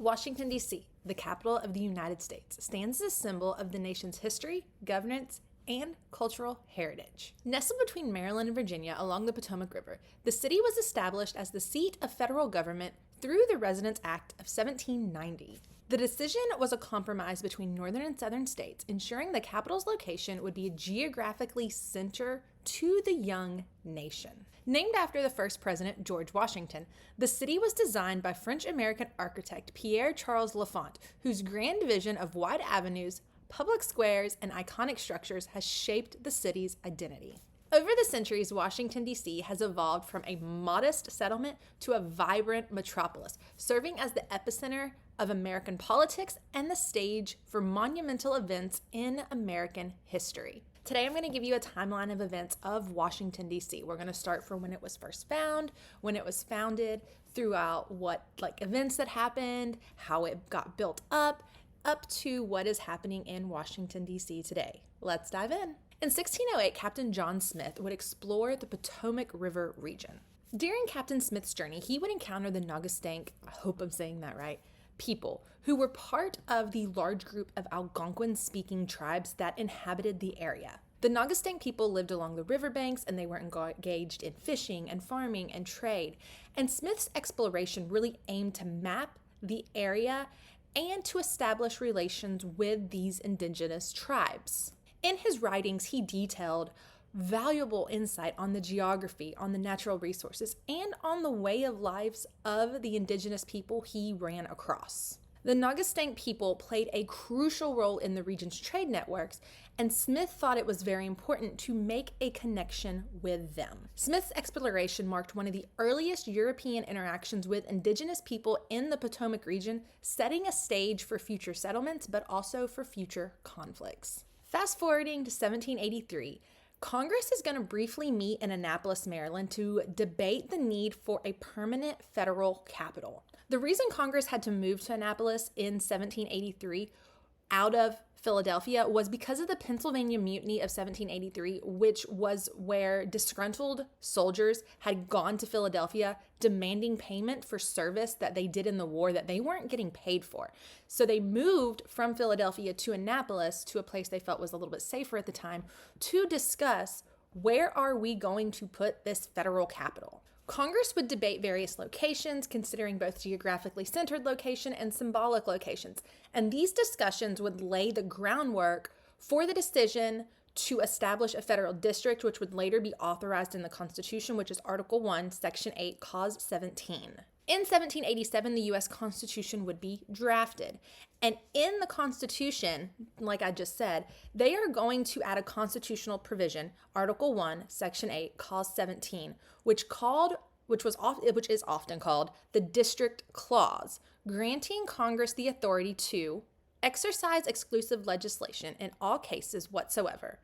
Washington, D.C., the capital of the United States, stands as a symbol of the nation's history, governance, and cultural heritage. Nestled between Maryland and Virginia along the Potomac River, the city was established as the seat of federal government through the Residence Act of 1790. The decision was a compromise between northern and southern states, ensuring the capital's location would be geographically center to the young nation. Named after the first president, George Washington, the city was designed by French-American architect Pierre-Charles L'Enfant, whose grand vision of wide avenues, public squares, and iconic structures has shaped the city's identity. Over the centuries, Washington, D.C. has evolved from a modest settlement to a vibrant metropolis, serving as the epicenter of American politics and the stage for monumental events in American history. Today, I'm going to give you a timeline of events of Washington, D.C. We're going to start from when it was first found, when it was founded, throughout what events that happened, how it got built up to what is happening in Washington, D.C. today. Let's dive in. In 1608, Captain John Smith would explore the Potomac River region. During Captain Smith's journey, he would encounter the Naugatuck, I hope I'm saying that right, people who were part of the large group of Algonquin-speaking tribes that inhabited the area. The Naugatuck people lived along the riverbanks, and they were engaged in fishing and farming and trade. And Smith's exploration really aimed to map the area and to establish relations with these indigenous tribes. In his writings, he detailed valuable insight on the geography, on the natural resources, and on the way of lives of the indigenous people he ran across. The Naugatuck people played a crucial role in the region's trade networks, and Smith thought it was very important to make a connection with them. Smith's exploration marked one of the earliest European interactions with indigenous people in the Potomac region, setting a stage for future settlements, but also for future conflicts. Fast forwarding to 1783, Congress is going to briefly meet in Annapolis, Maryland to debate the need for a permanent federal capital. The reason Congress had to move to Annapolis in 1783 out of Philadelphia was because of the Pennsylvania Mutiny of 1783, which was where disgruntled soldiers had gone to Philadelphia demanding payment for service that they did in the war that they weren't getting paid for. So they moved from Philadelphia to Annapolis, to a place they felt was a little bit safer at the time, to discuss where are we going to put this federal capital. Congress would debate various locations, considering both geographically centered location and symbolic locations. And these discussions would lay the groundwork for the decision to establish a federal district, which would later be authorized in the Constitution, which is Article 1, Section 8, Clause 17. In 1787, the U.S. Constitution would be drafted. And in the Constitution, like I just said, they are going to add a constitutional provision, Article 1, Section 8, Clause 17, which is often called the District Clause, granting Congress the authority to exercise exclusive legislation in all cases whatsoever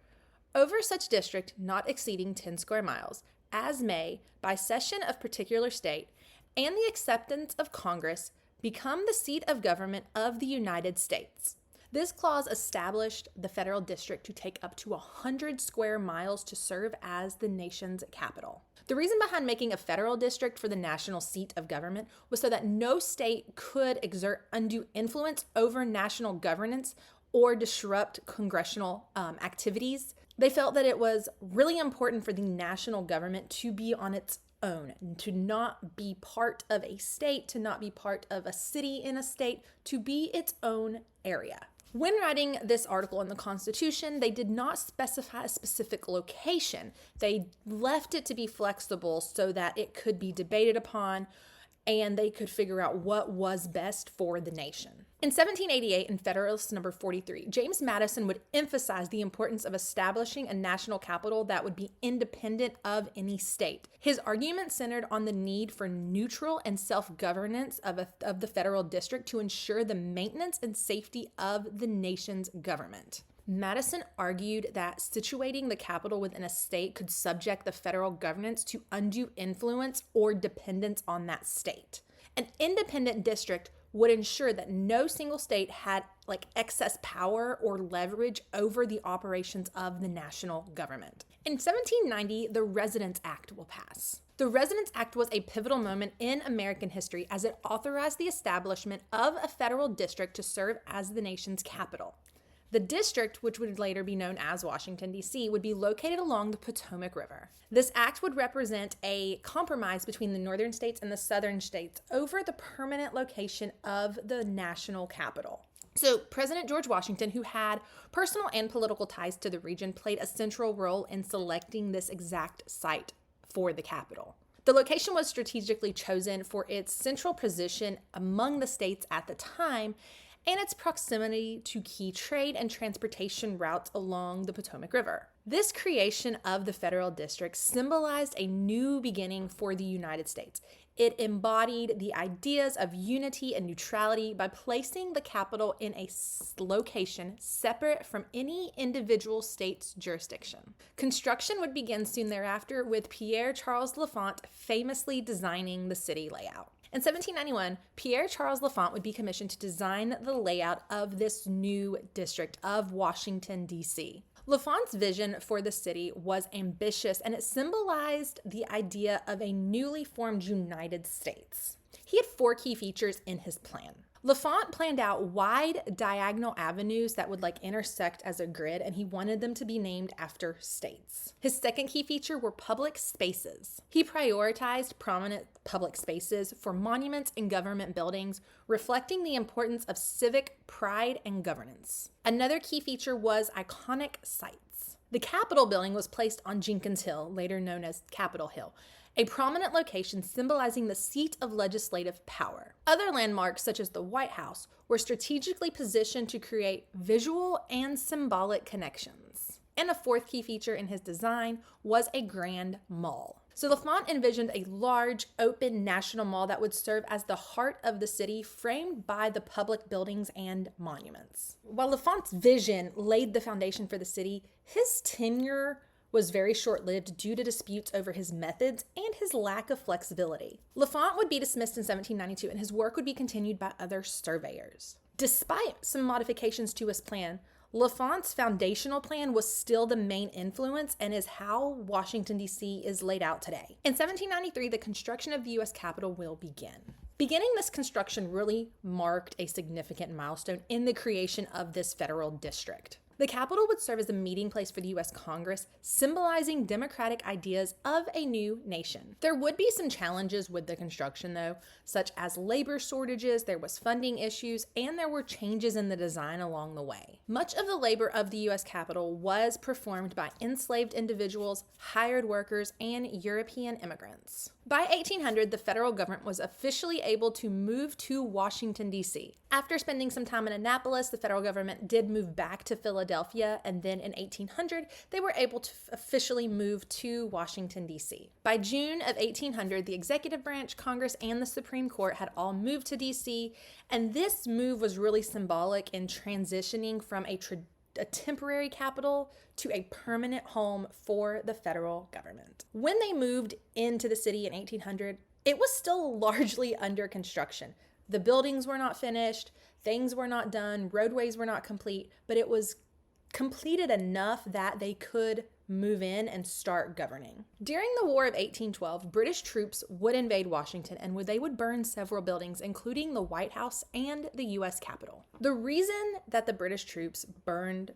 over such district not exceeding 10 square miles, as may, by cession of particular state, and the acceptance of Congress, become the seat of government of the United States. This clause established the federal district to take up to 100 square miles to serve as the nation's capital. The reason behind making a federal district for the national seat of government was so that no state could exert undue influence over national governance or disrupt congressional activities. They felt that it was really important for the national government to be on its own, to not be part of a state, to not be part of a city in a state, to be its own area. When writing this article in the Constitution, they did not specify a specific location. They left it to be flexible so that it could be debated upon and they could figure out what was best for the nation. In 1788, in Federalist Number 43, James Madison would emphasize the importance of establishing a national capital that would be independent of any state. His argument centered on the need for neutral and self-governance of the federal district to ensure the maintenance and safety of the nation's government. Madison argued that situating the capital within a state could subject the federal governance to undue influence or dependence on that state. An independent district would ensure that no single state had excess power or leverage over the operations of the national government. In 1790, the Residence Act will pass. The Residence Act was a pivotal moment in American history as it authorized the establishment of a federal district to serve as the nation's capital. The district, which would later be known as Washington, D.C., would be located along the Potomac River. This act would represent a compromise between the northern states and the southern states over the permanent location of the national capital. So President George Washington, who had personal and political ties to the region, played a central role in selecting this exact site for the capital. The location was strategically chosen for its central position among the states at the time and its proximity to key trade and transportation routes along the Potomac River. This creation of the federal district symbolized a new beginning for the United States. It embodied the ideas of unity and neutrality by placing the capital in a location separate from any individual state's jurisdiction. Construction would begin soon thereafter, with Pierre Charles L'Enfant famously designing the city layout. In 1791, Pierre Charles L'Enfant would be commissioned to design the layout of this new district of Washington, D.C. L'Enfant's vision for the city was ambitious, and it symbolized the idea of a newly formed United States. He had 4 key features in his plan. L'Enfant planned out wide diagonal avenues that would intersect as a grid, and he wanted them to be named after states. His second key feature were public spaces. He prioritized prominent public spaces for monuments and government buildings, reflecting the importance of civic pride and governance. Another key feature was iconic sites. The Capitol building was placed on Jenkins Hill, later known as Capitol Hill, a prominent location symbolizing the seat of legislative power. Other landmarks, such as the White House, were strategically positioned to create visual and symbolic connections. And a fourth key feature in his design was a grand mall. So L'Enfant envisioned a large, open national mall that would serve as the heart of the city, framed by the public buildings and monuments. While L'Enfant's vision laid the foundation for the city, his tenure was very short-lived due to disputes over his methods and his lack of flexibility. L'Enfant would be dismissed in 1792, and his work would be continued by other surveyors. Despite some modifications to his plan, L'Enfant's foundational plan was still the main influence and is how Washington, D.C. is laid out today. In 1793, the construction of the U.S. Capitol will begin. Beginning this construction really marked a significant milestone in the creation of this federal district. The Capitol would serve as a meeting place for the U.S. Congress, symbolizing democratic ideas of a new nation. There would be some challenges with the construction, though, such as labor shortages, there was funding issues, and there were changes in the design along the way. Much of the labor of the U.S. Capitol was performed by enslaved individuals, hired workers, and European immigrants. By 1800, the federal government was officially able to move to Washington, D.C. After spending some time in Annapolis, the federal government did move back to Philadelphia, and then in 1800, they were able to officially move to Washington, D.C. By June of 1800, the executive branch, Congress, and the Supreme Court had all moved to D.C., and this move was really symbolic in transitioning from a temporary capital to a permanent home for the federal government. When they moved into the city in 1800, it was still largely under construction. The buildings were not finished, things were not done, roadways were not complete, but it was completed enough that they could move in and start governing. During the War of 1812, British troops would invade Washington, and they would burn several buildings, including the White House and the U.S. Capitol. The reason that the British troops burned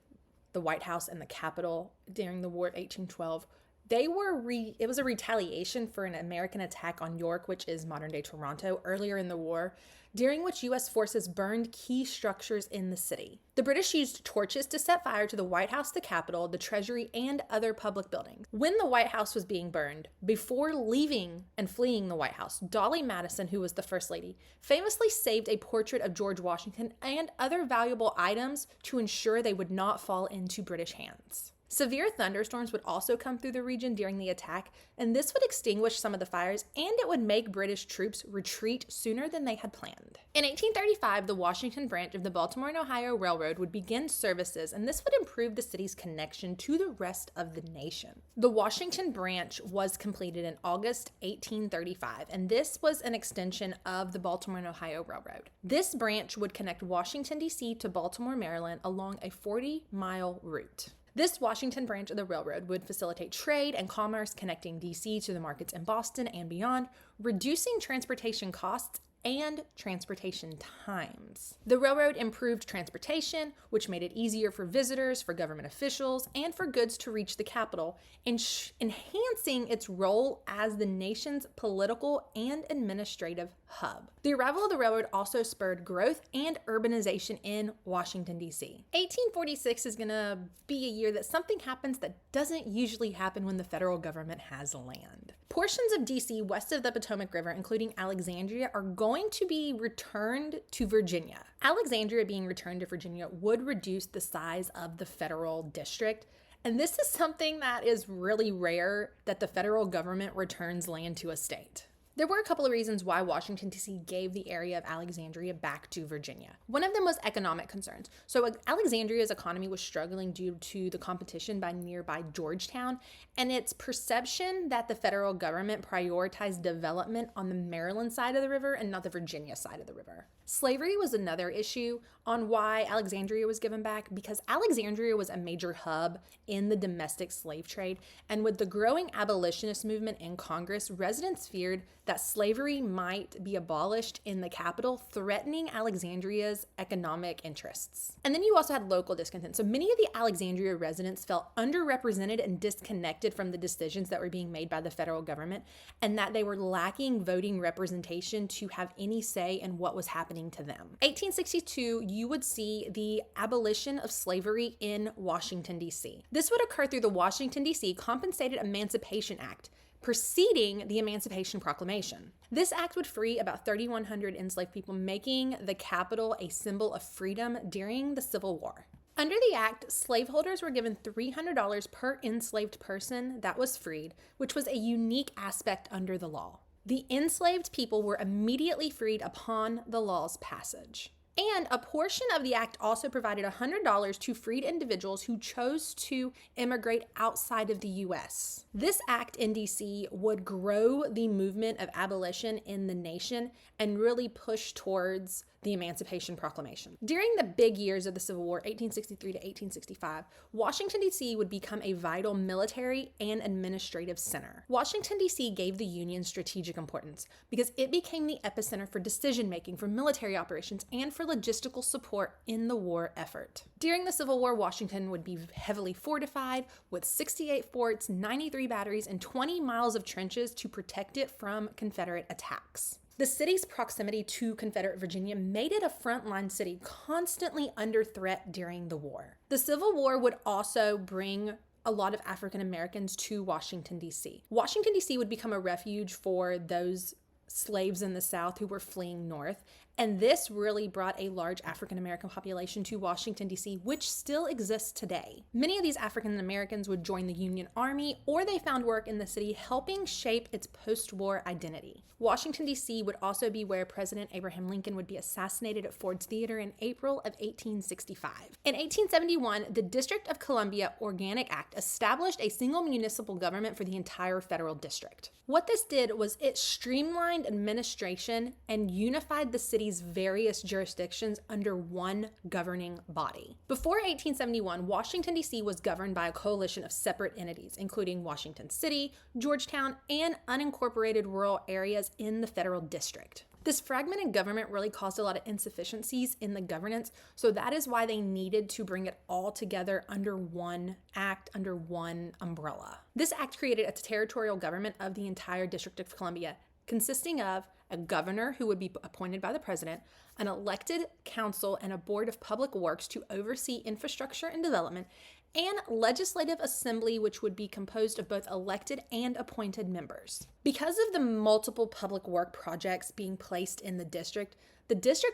the White House and the Capitol during the War of 1812, it was a retaliation for an American attack on York, which is modern-day Toronto, earlier in the war, during which U.S. forces burned key structures in the city. The British used torches to set fire to the White House, the Capitol, the Treasury, and other public buildings. When the White House was being burned, before leaving and fleeing the White House, Dolly Madison, who was the First Lady, famously saved a portrait of George Washington and other valuable items to ensure they would not fall into British hands. Severe thunderstorms would also come through the region during the attack, and this would extinguish some of the fires, and it would make British troops retreat sooner than they had planned. In 1835, the Washington branch of the Baltimore and Ohio Railroad would begin services, and this would improve the city's connection to the rest of the nation. The Washington branch was completed in August 1835, and this was an extension of the Baltimore and Ohio Railroad. This branch would connect Washington, D.C. to Baltimore, Maryland along a 40-mile route. This Washington branch of the railroad would facilitate trade and commerce connecting D.C. to the markets in Boston and beyond, reducing transportation costs and transportation times. The railroad improved transportation, which made it easier for visitors, for government officials, and for goods to reach the capital, enhancing its role as the nation's political and administrative hub. The arrival of the railroad also spurred growth and urbanization in Washington, D.C. 1846 is going to be a year that something happens that doesn't usually happen when the federal government has land. Portions of D.C. west of the Potomac River, including Alexandria, are going to be returned to Virginia. Alexandria being returned to Virginia would reduce the size of the federal district, and this is something that is really rare, that the federal government returns land to a state. There were a couple of reasons why Washington, D.C. gave the area of Alexandria back to Virginia. One of them was economic concerns. So Alexandria's economy was struggling due to the competition by nearby Georgetown and its perception that the federal government prioritized development on the Maryland side of the river and not the Virginia side of the river. Slavery was another issue on why Alexandria was given back, because Alexandria was a major hub in the domestic slave trade, and with the growing abolitionist movement in Congress, residents feared that slavery might be abolished in the capital, threatening Alexandria's economic interests. And then you also had local discontent. So many of the Alexandria residents felt underrepresented and disconnected from the decisions that were being made by the federal government, and that they were lacking voting representation to have any say in what was happening to them. 1862, you would see the abolition of slavery in Washington, D.C. This would occur through the Washington, D.C. Compensated Emancipation Act, preceding the Emancipation Proclamation. This act would free about 3,100 enslaved people, making the capital a symbol of freedom during the Civil War. Under the act, slaveholders were given $300 per enslaved person that was freed, which was a unique aspect under the law. The enslaved people were immediately freed upon the law's passage. And a portion of the act also provided $100 to freed individuals who chose to immigrate outside of the U.S. This act in D.C. would grow the movement of abolition in the nation and really push towards the Emancipation Proclamation. During the big years of the Civil War, 1863 to 1865, Washington, D.C. would become a vital military and administrative center. Washington, D.C. gave the Union strategic importance because it became the epicenter for decision-making, for military operations, and for logistical support in the war effort. During the Civil War, Washington would be heavily fortified with 68 forts, 93 batteries, and 20 miles of trenches to protect it from Confederate attacks. The city's proximity to Confederate Virginia made it a frontline city, constantly under threat during the war. The Civil War would also bring a lot of African Americans to Washington, D.C. Washington, D.C. would become a refuge for those slaves in the South who were fleeing north, and this really brought a large African American population to Washington, D.C., which still exists today. Many of these African Americans would join the Union Army, or they found work in the city, helping shape its post-war identity. Washington, D.C. would also be where President Abraham Lincoln would be assassinated at Ford's Theater in April of 1865. In 1871, the District of Columbia Organic Act established a single municipal government for the entire federal district. What this did was it streamlined administration and unified the city's various jurisdictions under one governing body. Before 1871, Washington, D.C. was governed by a coalition of separate entities, including Washington City, Georgetown, and unincorporated rural areas in the federal district. This fragmented government really caused a lot of insufficiencies in the governance, so that is why they needed to bring it all together under one act, under one umbrella. This act created a territorial government of the entire District of Columbia, consisting of a governor who would be appointed by the president, an elected council, and a board of public works to oversee infrastructure and development, and legislative assembly, which would be composed of both elected and appointed members. Because of the multiple public work projects being placed in the district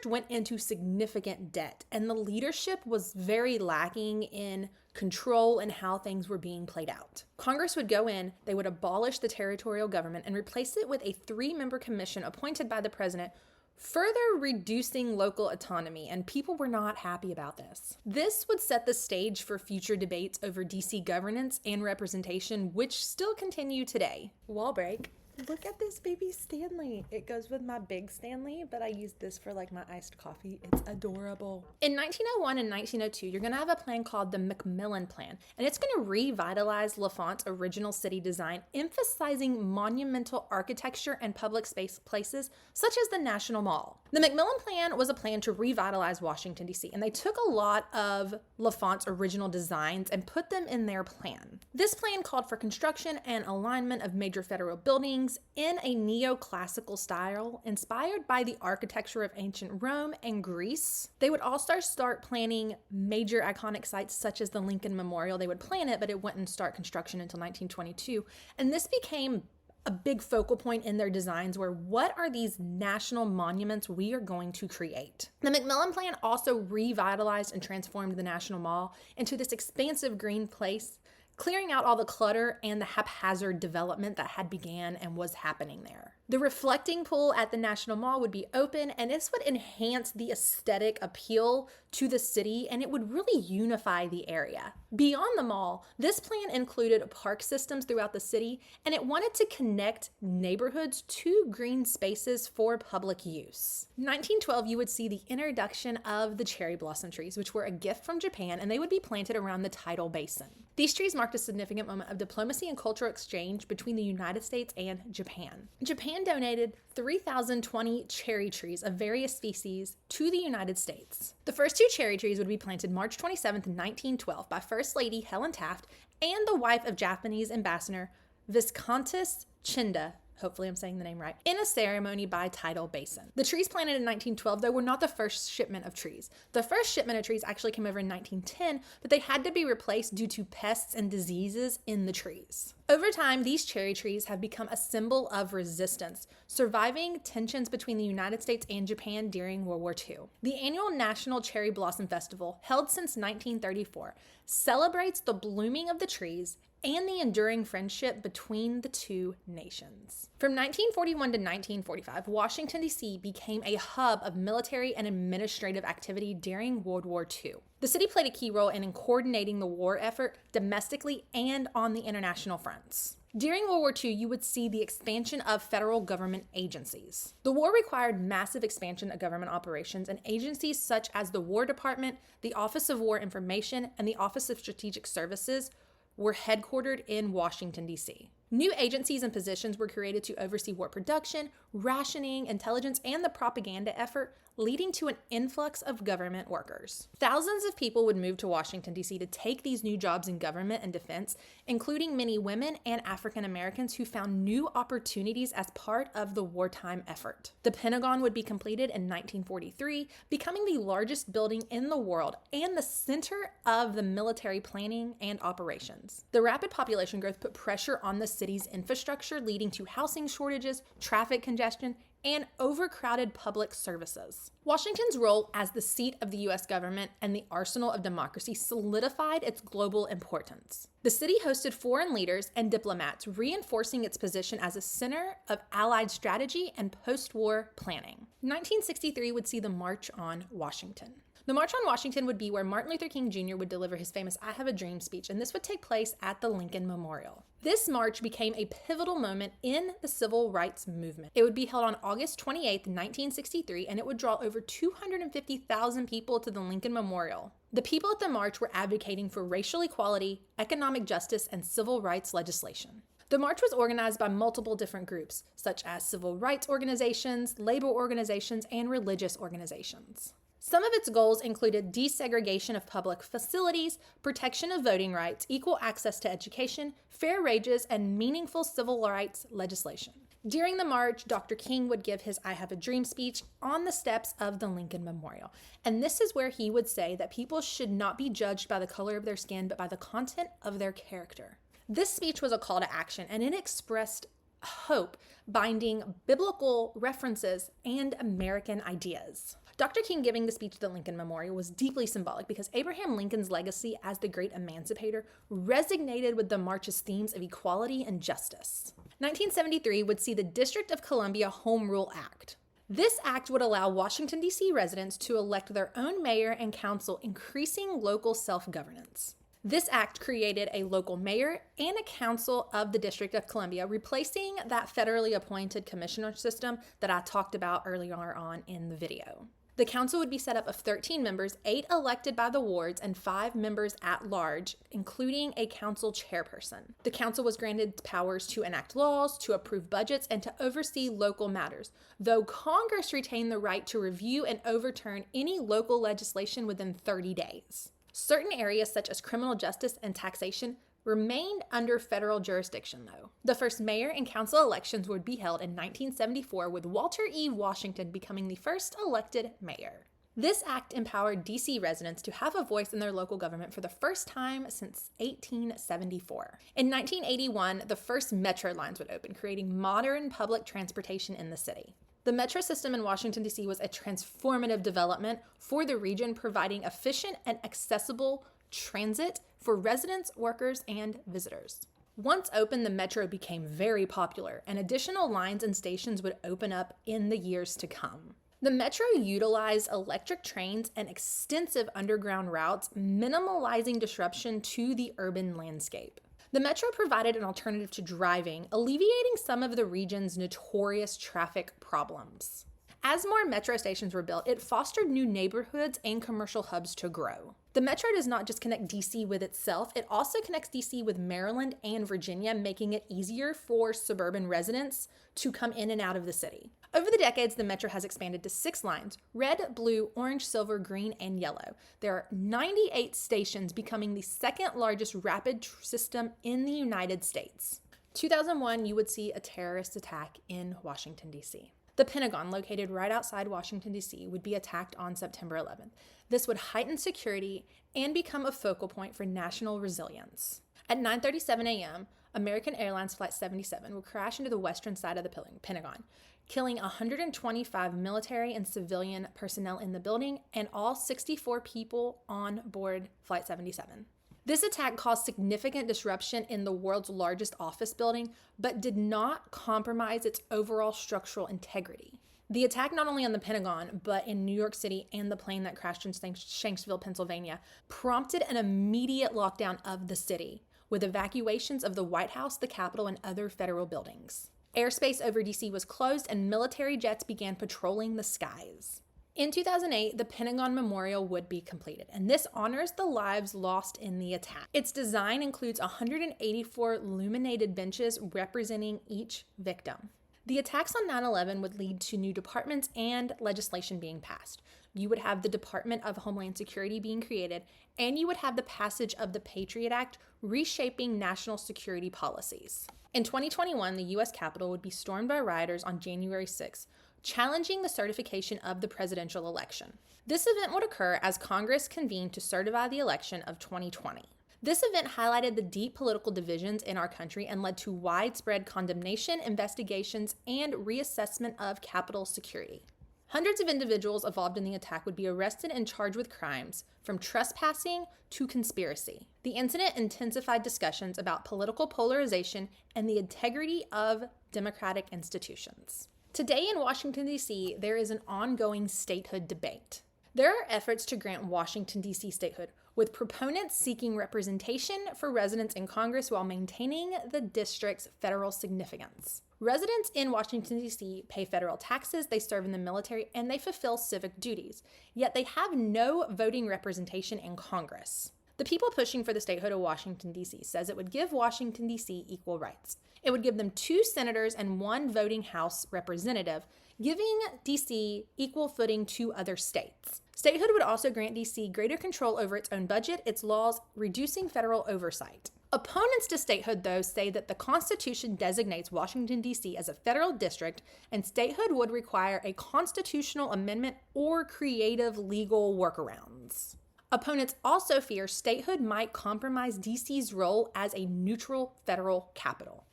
went into significant debt, and the leadership was very lacking in control and how things were being played out. Congress would go in, they would abolish the territorial government and replace it with a 3-member commission appointed by the president, further reducing local autonomy, and people were not happy about this. This would set the stage for future debates over DC governance and representation, which still continue today. Wall break. Look at this baby Stanley. It goes with my big Stanley, but I use this for like my iced coffee. It's adorable. In 1901 and 1902, you're going to have a plan called the Macmillan Plan, and it's going to revitalize L'Enfant's original city design, emphasizing monumental architecture and public space places such as the National Mall. The Macmillan Plan was a plan to revitalize Washington, D.C., and they took a lot of L'Enfant's original designs and put them in their plan. This plan called for construction and alignment of major federal buildings in a neoclassical style inspired by the architecture of ancient Rome and Greece. They would also start planning major iconic sites such as the Lincoln Memorial. They would plan it, but it wouldn't start construction until 1922. And this became a big focal point in their designs where what are these national monuments we are going to create? The Macmillan Plan also revitalized and transformed the National Mall into this expansive green place, clearing out all the clutter and the haphazard development that had began and was happening there. The reflecting pool at the National Mall would be open, and this would enhance the aesthetic appeal to the city, and it would really unify the area. Beyond the mall, this plan included park systems throughout the city, and it wanted to connect neighborhoods to green spaces for public use. In 1912, you would see the introduction of the cherry blossom trees, which were a gift from Japan, and they would be planted around the tidal basin. These trees marked a significant moment of diplomacy and cultural exchange between the United States and Japan. Japan donated 3,020 cherry trees of various species to the United States. The first two cherry trees would be planted March 27, 1912 by First Lady Helen Taft and the wife of Japanese Ambassador Viscountess Chinda, hopefully I'm saying the name right, in a ceremony by Tidal Basin. The trees planted in 1912, though, were not the first shipment of trees. The first shipment of trees actually came over in 1910, but they had to be replaced due to pests and diseases in the trees. Over time, these cherry trees have become a symbol of resistance, surviving tensions between the United States and Japan during World War II. The annual National Cherry Blossom Festival, held since 1934, celebrates the blooming of the trees and the enduring friendship between the two nations. From 1941 to 1945, Washington, D.C. became a hub of military and administrative activity during World War II. The city played a key role in coordinating the war effort domestically and on the international fronts. During World War II, you would see the expansion of federal government agencies. The war required massive expansion of government operations, and agencies such as the War Department, the Office of War Information, and the Office of Strategic Services were headquartered in Washington, D.C. New agencies and positions were created to oversee war production, rationing, intelligence, and the propaganda effort, leading to an influx of government workers. Thousands of people would move to Washington, D.C. to take these new jobs in government and defense, including many women and African Americans who found new opportunities as part of the wartime effort. The Pentagon would be completed in 1943, becoming the largest building in the world and the center of the military planning and operations. The rapid population growth put pressure on the city's infrastructure, leading to housing shortages, traffic congestion, and overcrowded public services. Washington's role as the seat of the U.S. government and the arsenal of democracy solidified its global importance. The city hosted foreign leaders and diplomats, reinforcing its position as a center of Allied strategy and post-war planning. 1963 would see the March on Washington. The March on Washington would be where Martin Luther King Jr. would deliver his famous "I Have a Dream" speech, and this would take place at the Lincoln Memorial. This march became a pivotal moment in the civil rights movement. It would be held on August 28, 1963, and it would draw over 250,000 people to the Lincoln Memorial. The people at the march were advocating for racial equality, economic justice, and civil rights legislation. The march was organized by multiple different groups, such as civil rights organizations, labor organizations, and religious organizations. Some of its goals included desegregation of public facilities, protection of voting rights, equal access to education, fair wages, and meaningful civil rights legislation. During the march, Dr. King would give his "I Have a Dream" speech on the steps of the Lincoln Memorial. And this is where he would say that people should not be judged by the color of their skin, but by the content of their character. This speech was a call to action, and it expressed hope, binding biblical references and American ideas. Dr. King giving the speech at the Lincoln Memorial was deeply symbolic because Abraham Lincoln's legacy as the great emancipator resonated with the march's themes of equality and justice. 1973 would see the District of Columbia Home Rule Act. This act would allow Washington, D.C. residents to elect their own mayor and council, increasing local self-governance. This act created a local mayor and a council of the District of Columbia, replacing that federally appointed commissioner system that I talked about earlier on in the video. The council would be set up of 13 members, 8 elected by the wards and 5 members at large, including a council chairperson. The council was granted powers to enact laws, to approve budgets, and to oversee local matters, though Congress retained the right to review and overturn any local legislation within 30 days. Certain areas such as criminal justice and taxation remained under federal jurisdiction, though. The first mayor and council elections would be held in 1974, with Walter E. Washington becoming the first elected mayor. This act empowered D.C. residents to have a voice in their local government for the first time since 1874. In 1981, the first metro lines would open, creating modern public transportation in the city. The metro system in Washington, D.C. was a transformative development for the region, providing efficient and accessible transit for residents, workers, and visitors. Once open, the metro became very popular, and additional lines and stations would open up in the years to come. The metro utilized electric trains and extensive underground routes, minimalizing disruption to the urban landscape. The metro provided an alternative to driving, alleviating some of the region's notorious traffic problems. As more metro stations were built, it fostered new neighborhoods and commercial hubs to grow. The metro does not just connect D.C. with itself, it also connects D.C. with Maryland and Virginia, making it easier for suburban residents to come in and out of the city. Over the decades, the metro has expanded to 6 lines: red, blue, orange, silver, green, and yellow. There are 98 stations, becoming the second largest rapid system in the United States. 2001, you would see a terrorist attack in Washington, D.C. The Pentagon, located right outside Washington, D.C., would be attacked on September 11th. This would heighten security and become a focal point for national resilience. At 9:37 a.m., American Airlines Flight 77 would crash into the western side of the Pentagon, killing 125 military and civilian personnel in the building and all 64 people on board Flight 77. This attack caused significant disruption in the world's largest office building, but did not compromise its overall structural integrity. The attack not only on the Pentagon, but in New York City and the plane that crashed in Shanksville, Pennsylvania, prompted an immediate lockdown of the city, with evacuations of the White House, the Capitol, and other federal buildings. Airspace over D.C. was closed and military jets began patrolling the skies. In 2008, the Pentagon Memorial would be completed, and this honors the lives lost in the attack. Its design includes 184 illuminated benches representing each victim. The attacks on 9/11 would lead to new departments and legislation being passed. You would have the Department of Homeland Security being created, and you would have the passage of the Patriot Act, reshaping national security policies. In 2021, the U.S. Capitol would be stormed by rioters on January 6th, challenging the certification of the presidential election. This event would occur as Congress convened to certify the election of 2020. This event highlighted the deep political divisions in our country and led to widespread condemnation, investigations, and reassessment of Capitol security. Hundreds of individuals involved in the attack would be arrested and charged with crimes, from trespassing to conspiracy. The incident intensified discussions about political polarization and the integrity of democratic institutions. Today in Washington, D.C., there is an ongoing statehood debate. There are efforts to grant Washington, D.C. statehood, with proponents seeking representation for residents in Congress while maintaining the district's federal significance. Residents in Washington, D.C. pay federal taxes, they serve in the military, and they fulfill civic duties, yet they have no voting representation in Congress. The people pushing for the statehood of Washington, D.C. says it would give Washington, D.C. equal rights. It would give them 2 senators and 1 voting House representative, giving D.C. equal footing to other states. Statehood would also grant D.C. greater control over its own budget, its laws, reducing federal oversight. Opponents to statehood, though, say that the Constitution designates Washington, D.C. as a federal district, and statehood would require a constitutional amendment or creative legal workarounds. Opponents also fear statehood might compromise D.C.'s role as a neutral federal capital.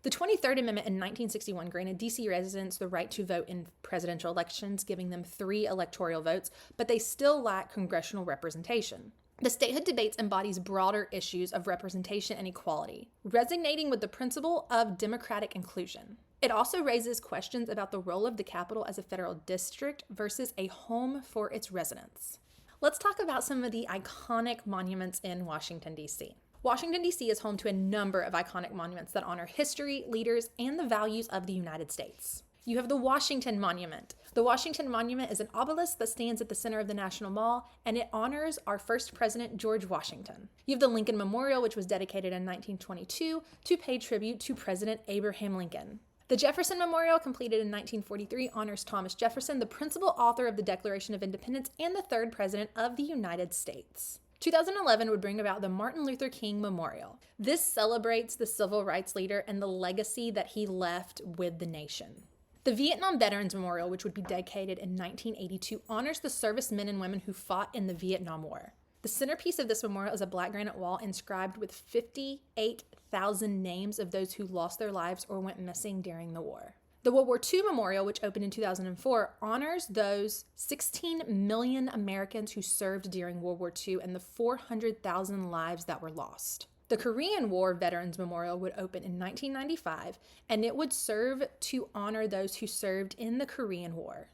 The 23rd Amendment in 1961 granted D.C. residents the right to vote in presidential elections, giving them 3 electoral votes, but they still lack congressional representation. The statehood debates embodies broader issues of representation and equality, resonating with the principle of democratic inclusion. It also raises questions about the role of the capital as a federal district versus a home for its residents. Let's talk about some of the iconic monuments in Washington, D.C. Washington, D.C. is home to a number of iconic monuments that honor history, leaders, and the values of the United States. You have the Washington Monument. The Washington Monument is an obelisk that stands at the center of the National Mall, and it honors our first president, George Washington. You have the Lincoln Memorial, which was dedicated in 1922 to pay tribute to President Abraham Lincoln. The Jefferson Memorial, completed in 1943, honors Thomas Jefferson, the principal author of the Declaration of Independence and the third president of the United States. 2011 would bring about the Martin Luther King Memorial. This celebrates the civil rights leader and the legacy that he left with the nation. The Vietnam Veterans Memorial, which would be dedicated in 1982, honors the servicemen and women who fought in the Vietnam War. The centerpiece of this memorial is a black granite wall inscribed with 58,000 names of those who lost their lives or went missing during the war. The World War II Memorial, which opened in 2004, honors those 16 million Americans who served during World War II and the 400,000 lives that were lost. The Korean War Veterans Memorial would open in 1995, and it would serve to honor those who served in the Korean War.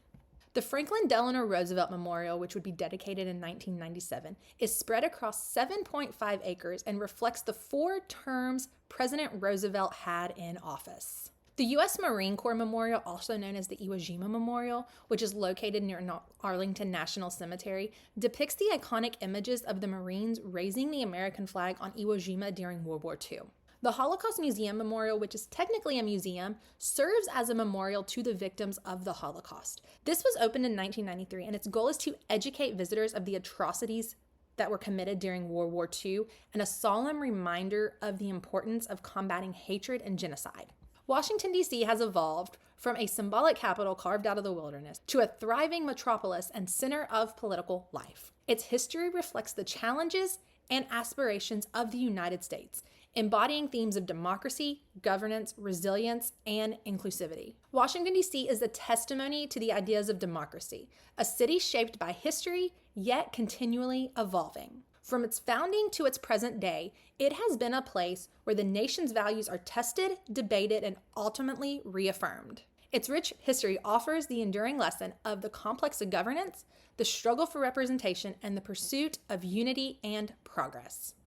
The Franklin Delano Roosevelt Memorial, which would be dedicated in 1997, is spread across 7.5 acres and reflects the 4 terms President Roosevelt had in office. The U.S. Marine Corps Memorial, also known as the Iwo Jima Memorial, which is located near Arlington National Cemetery, depicts the iconic images of the Marines raising the American flag on Iwo Jima during World War II. The Holocaust Museum Memorial, which is technically a museum, serves as a memorial to the victims of the Holocaust. This was opened in 1993, and its goal is to educate visitors of the atrocities that were committed during World War II and a solemn reminder of the importance of combating hatred and genocide. Washington, D.C. has evolved from a symbolic capital carved out of the wilderness to a thriving metropolis and center of political life. Its history reflects the challenges and aspirations of the United States, embodying themes of democracy, governance, resilience, and inclusivity. Washington, D.C. is a testimony to the ideas of democracy, a city shaped by history, yet continually evolving. From its founding to its present day, it has been a place where the nation's values are tested, debated, and ultimately reaffirmed. Its rich history offers the enduring lesson of the complex of governance, the struggle for representation, and the pursuit of unity and progress.